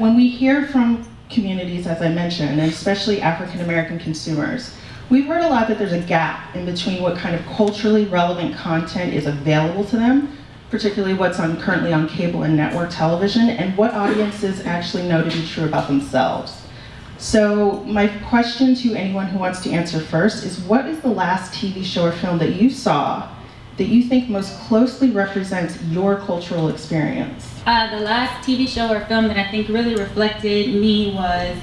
When we hear from communities, as I mentioned, and especially African American consumers, we've heard a lot that there's a gap in between what kind of culturally relevant content is available to them, particularly what's currently on cable and network television, and what audiences actually know to be true about themselves. So my question to anyone who wants to answer first is, what is the last TV show or film that you saw that you think most closely represents your cultural experience? The last TV show or film that I think really reflected me was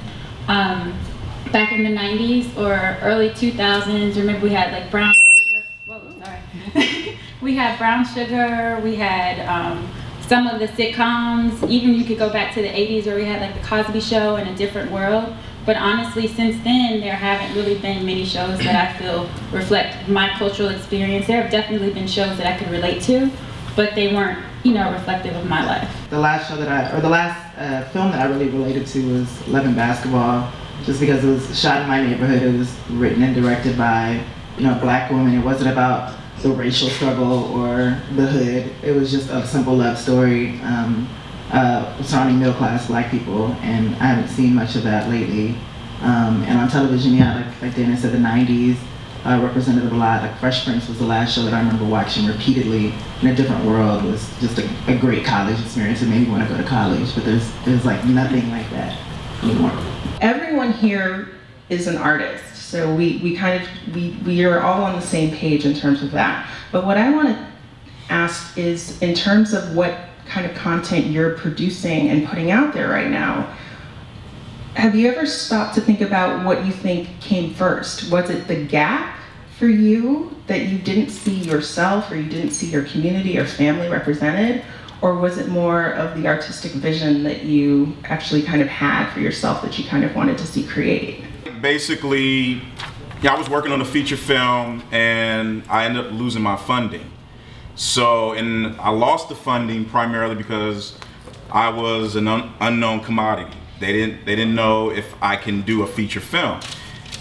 back in the 90s or early 2000s. Remember, we had like Brown Sugar. Whoa, sorry. We had Brown Sugar. We had some of the sitcoms. Even you could go back to the 80s where we had like the Cosby Show and A Different World. But honestly, since then, there haven't really been many shows that I feel reflect my cultural experience. There have definitely been shows that I could relate to, but they weren't, you know, reflective of my life. The last show that the last film that I really related to was Love and Basketball, just because it was shot in my neighborhood. It was written and directed by, you know, Black women. It wasn't about the racial struggle or the hood. It was just a simple love story surrounding middle-class Black people, and I haven't seen much of that lately. And on television, yeah, like Dana said, the 90s represented a lot. Like Fresh Prince was the last show that I remember watching repeatedly. In A Different World was just a great college experience. It made me want to go to college, but there's like nothing like that anymore. Everyone here is an artist, so we are all on the same page in terms of that. But what I want to ask is, in terms of what kind of content you're producing and putting out there right now, have you ever stopped to think about what you think came first? Was it the gap for you that you didn't see yourself, or you didn't see your community or family represented? Or was it more of the artistic vision that you actually kind of had for yourself that you kind of wanted to see created? Basically, yeah, I was working on a feature film and I ended up losing my funding. So, and I lost the funding primarily because I was an unknown commodity. They didn't know if I can do a feature film.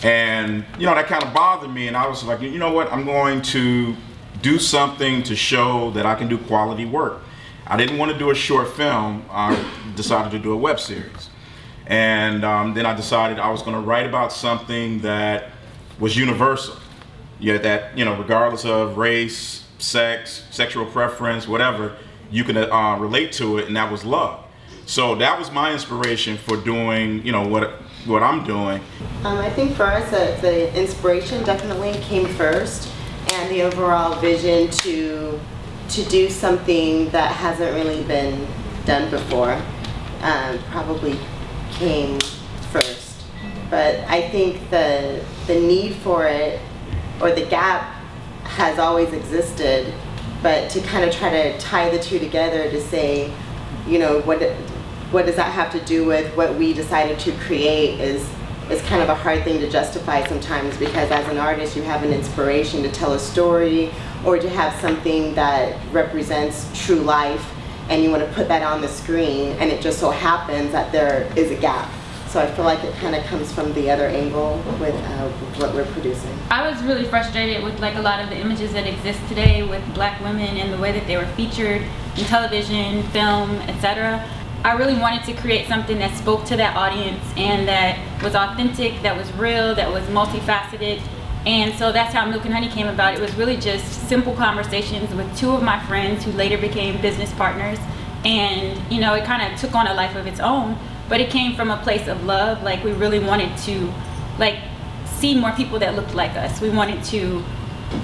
And, you know, that kind of bothered me, and I was like, you know what, I'm going to do something to show that I can do quality work. I didn't want to do a short film. I decided to do a web series. And then I decided I was going to write about something that was universal. Yeah, that, you know, regardless of race, sex, sexual preference, whatever, you can relate to it, and that was love. So that was my inspiration for doing, you know, what I'm doing. I think for us, the inspiration definitely came first, and the overall vision to do something that hasn't really been done before probably came first. But I think the need for it, or the gap, has always existed, but to kind of try to tie the two together to say, you know, what does that have to do with what we decided to create is kind of a hard thing to justify sometimes, because as an artist you have an inspiration to tell a story or to have something that represents true life, and you want to put that on the screen, and it just so happens that there is a gap. So I feel like it kind of comes from the other angle with what we're producing. I was really frustrated with like a lot of the images that exist today with Black women and the way that they were featured in television, film, etc. I really wanted to create something that spoke to that audience and that was authentic, that was real, that was multifaceted. And so that's how Milk and Honey came about. It was really just simple conversations with two of my friends who later became business partners. And, you know, it kind of took on a life of its own, but it came from a place of love. Like, we really wanted to, like, see more people that looked like us. We wanted to,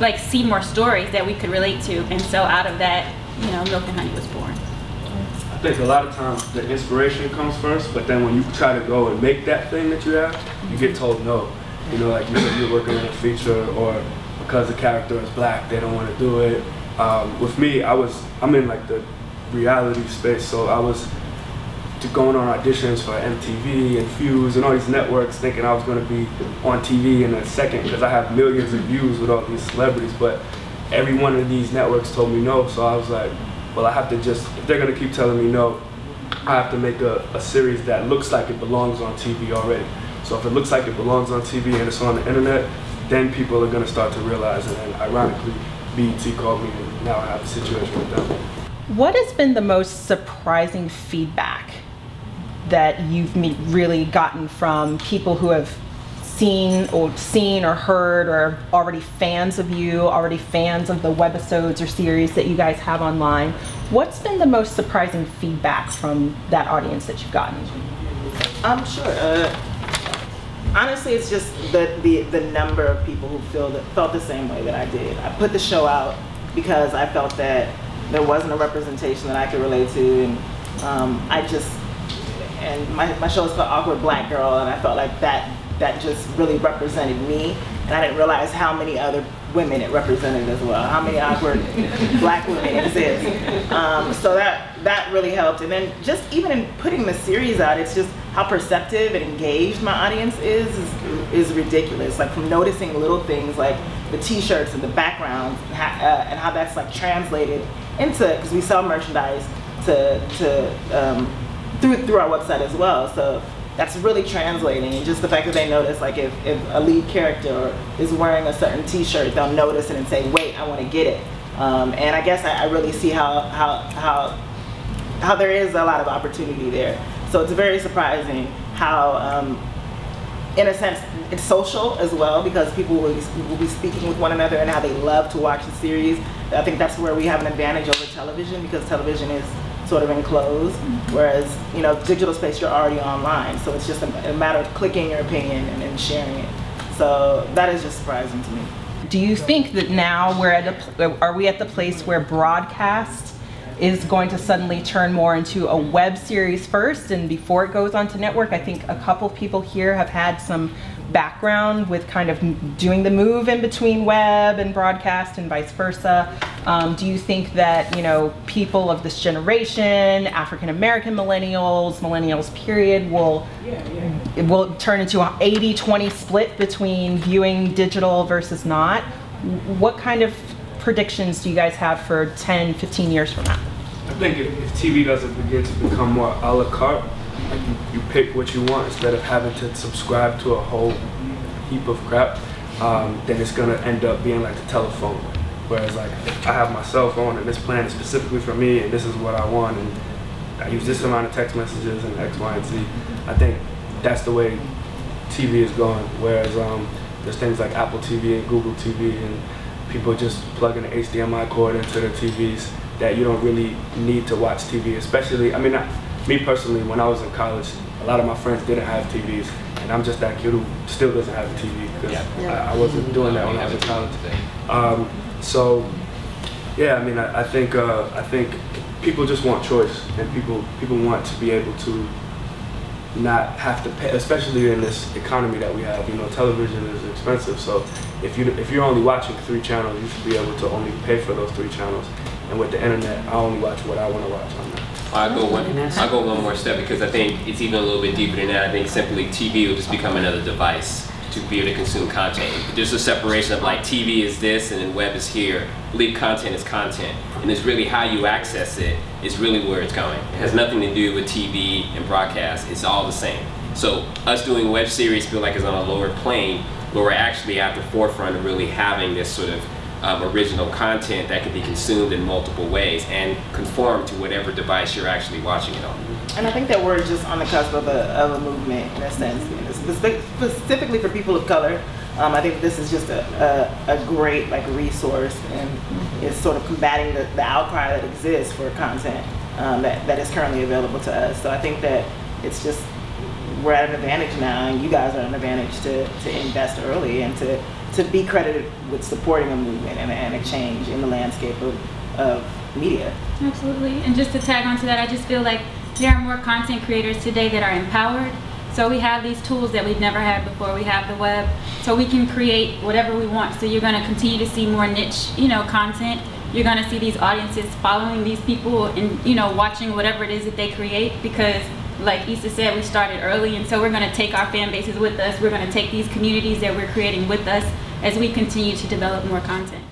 like, see more stories that we could relate to. And so out of that, you know, Milk and Honey was born. I think a lot of times the inspiration comes first, but then when you try to go and make that thing that you have, you get told no. You know, like you said, you're working in a feature, or because the character is Black, they don't want to do it. With me, I'm in like the reality space, so I was going on auditions for MTV and Fuse and all these networks, thinking I was going to be on TV in a second because I have millions of views with all these celebrities, but every one of these networks told me no, so I was like, well, I have to just, if they're going to keep telling me no, I have to make a series that looks like it belongs on TV already. So if it looks like it belongs on TV and it's on the internet, then people are going to start to realize, and then ironically, BET called me, and now I have a situation with them. What has been the most surprising feedback that you've really gotten from people who have seen or heard, or already fans of you, already fans of the webisodes or series that you guys have online? What's been the most surprising feedback from that audience that you've gotten? I'm sure. Honestly, it's just the number of people who felt the same way that I did. I put the show out because I felt that there wasn't a representation that I could relate to, and my show is called Awkward Black Girl, and I felt like that just really represented me, and I didn't realize how many other women it represented as well, how many awkward black women exist. So that really helped. And then just even in putting the series out, it's just how perceptive and engaged my audience is ridiculous. Like, from noticing little things like the t-shirts and the backgrounds, and how that's like translated into, because we sell merchandise through our website as well. So that's really translating, and just the fact that they notice, like, if a lead character is wearing a certain t-shirt, they'll notice it and say, wait, I want to get it. And I guess I really see how there is a lot of opportunity there. So it's very surprising how, in a sense, it's social as well, because people will be speaking with one another and how they love to watch the series. I think that's where we have an advantage over television, because television is sort of enclosed, whereas, you know, digital space, you're already online, so it's just a matter of clicking your opinion and sharing it. So that is just surprising to me. Do you think that now are we at the place where broadcast is going to suddenly turn more into a web series first, and before it goes on to network? I think a couple people here have had some background with kind of doing the move in between web and broadcast and vice versa. Do you think that, you know, people of this generation, African American millennials period, will turn into an 80-20 split between viewing digital versus not? What kind of predictions do you guys have for 10, 15 years from now? I think if TV doesn't begin to become more a la carte, like you pick what you want instead of having to subscribe to a whole heap of crap, then it's gonna end up being like the telephone. Whereas, like, I have my cell phone and this plan is specifically for me, and this is what I want, and I use this amount of text messages and X, Y, and Z. I think that's the way TV is going. Whereas there's things like Apple TV and Google TV, and people just plug in an HDMI cord into their TVs that you don't really need to watch TV. Especially, I mean, me personally, when I was in college, a lot of my friends didn't have TVs, and I'm just that kid who still doesn't have a TV, because I wasn't doing that when I was in college. So, yeah, I mean, I think people just want choice, and people want to be able to not have to pay, especially in this economy that we have. You know, television is expensive, so if you're only watching 3 channels, you should be able to only pay for those 3 channels. And with the internet, I only watch what I want to watch on there. I'll go one more step, because I think it's even a little bit deeper than that. I think simply TV will just become another device to be able to consume content. There's a separation of, like, TV is this and then web is here. I believe content is content, and it's really how you access it is really where it's going. It has nothing to do with TV and broadcast. It's all the same. So us doing web series feel like it's on a lower plane, where we're actually at the forefront of really having this sort of original content that can be consumed in multiple ways and conform to whatever device you're actually watching it on. And I think that we're just on the cusp of a movement, in a sense. Specifically for people of color, I think this is just a great, like, resource, and it's sort of combating the outcry that exists for content that is currently available to us. So I think that it's just, we're at an advantage now, and you guys are at an advantage to invest early and to be credited with supporting a movement and a change in the landscape of media. Absolutely. And just to tag onto that, I just feel like there are more content creators today that are empowered. So we have these tools that we've never had before. We have the web, so we can create whatever we want. So you're going to continue to see more niche, you know, content. You're going to see these audiences following these people and, you know, watching whatever it is that they create, because, like Issa said, we started early, and so we're going to take our fan bases with us. We're going to take these communities that we're creating with us as we continue to develop more content.